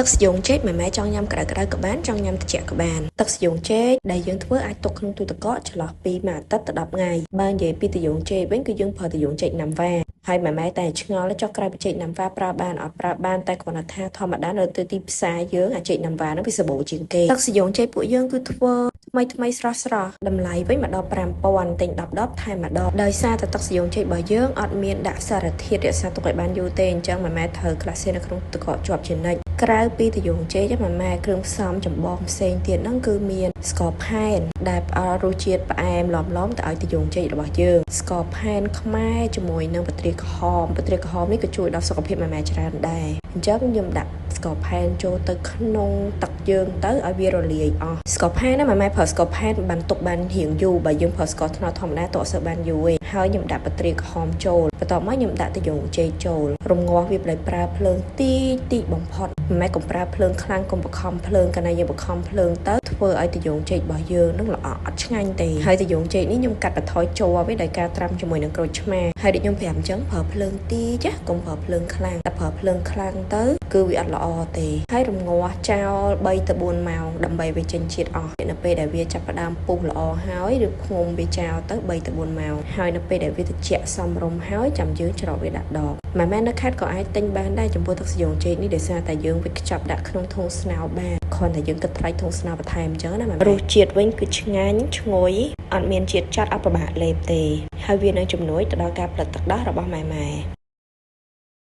ទឹកស្យូងចេកម៉ែចង់ញ៉ាំក្តៅៗក៏បានចង់ញ៉ាំត្រជាក់ក៏បានទឹកស្យូងចេកដែលយើងធ្វើអាចទុកក្នុងទូទឹកកកចន្លោះពីមួយអាទិត្យទៅ10ថ្ងៃបើនិយាយពីត្រយូងចេកវិញគឺយើងប្រើត្រយូងចេកណាំវ៉ាហើយម៉ែតែឆ្ងល់ចុះក្រៅពីចេកណាំវ៉ាប្រើបានអត់ប្រើបានតែគ្រាន់តែថាធម្មតានៅទៅទីផ្សារយើងអាចេកណាំវ៉ានោះវាសម្បូរជាងគេទឹកស្យូងចេកពួកយើងគឺធ្វើថ្មីស្រស់តម្លៃវិញម្ដង5000ទិញ10ដបថែមម្ដងដោយសារតែទឹកស្យូងចេករបស់យើងអត់មានដាក់សារធាតុរក្សាទុកឲ្យបានយូរទេអញ្ចឹងម៉ែត្រូវក្លាសេនៅក្នុងទឹកកកជាប់ជានិច្ចក្រៅពីត្រយូងចេកម៉ែគ្រឿងផ្សំចម្បងផ្សេងទៀតហ្នឹងគឺមានស្ករផែនដែលផ្ដល់រសជាតិផ្អែមឡំទៅឲ្យត្រយូងចេករបស់យើងស្ករផែនខ្មែរជាមួយនឹងបត្រាក្រហមនេះក៏ជួយដល់សុខភាពម៉ែច្រើនដែរអញ្ចឹងខ្ញុំដាក់ស្ករផែនចូលទៅក្នុងទឹកយើងទៅឲ្យវារលាយអស់ស្ករផែនណាម៉ែប្រើស្ករផែនបានទុកបានរៀងយូរបើយើងប្រើស្ករត្នោតធម្មតាតើអត់សូវបានយូរទេហើយខ្ញុំដាក់បត្រាក្រហមចូលបន្ទាប់មកខ្ញុំដាក់ត្រយូងចេកចូលរំងាស់វាដោយប្រើភ្លើងតិចបំផុតម៉ែកុំប្រើភ្លើងខ្លាំងកុំបង្ខំភ្លើងកាលណាយើងបង្ខំភ្លើងទៅធ្វើឲ្យត្រយូងចេករបស់យើងនឹងល្អអត់ឆ្ងាញ់ទេហើយត្រយូងចេកនេះខ្ញុំកាត់បន្ថយជ័រវាដោយការត្រាំជាមួយនឹងក្រូចឆ្មាហើយដូចខ្ញុំប្រាប់អញ្ចឹងប្រើភ្លើងតិចចាកុំប្រើភ្លើងខ្លាំងតែប្រើភ្លើងខ្លាំងទៅគឺវាអត់ល្អទេហើយរំងាស់ចោល3ទៅ4ម៉ោងដើម្បីវាចេញជាតិអស់នៅពេលដែលវាចាប់ផ្ដើមពុះល្អហើយឬឃុំវាចោលទៅ3ទៅ4ម៉ោងហើយនៅពេលដែលវាត្រជាក់សមរម្យហើយចាំយើងច្រកវាដាក់ដបម៉ែនៅខេត្តក៏អាចទិញបានដែរចំពោះទឹកស្យូងចេកនេះដោយសារតែយើងវាខ្ចប់ដាក់ក្នុងធុងស្នោបានគ្រាន់តែយើងគិតថ្លៃធុងស្នោបន្ថែមអញ្ចឹងណាម៉ែរសជាតិវិញគឺឆ្ងាញ់ឈ្ងុយអត់មានជាតិចាត់អត់ពិបាកលេបទេហើយវានឹងជំនួយទៅដល់ការផលិតទឹកដោះរបស់ម៉ែ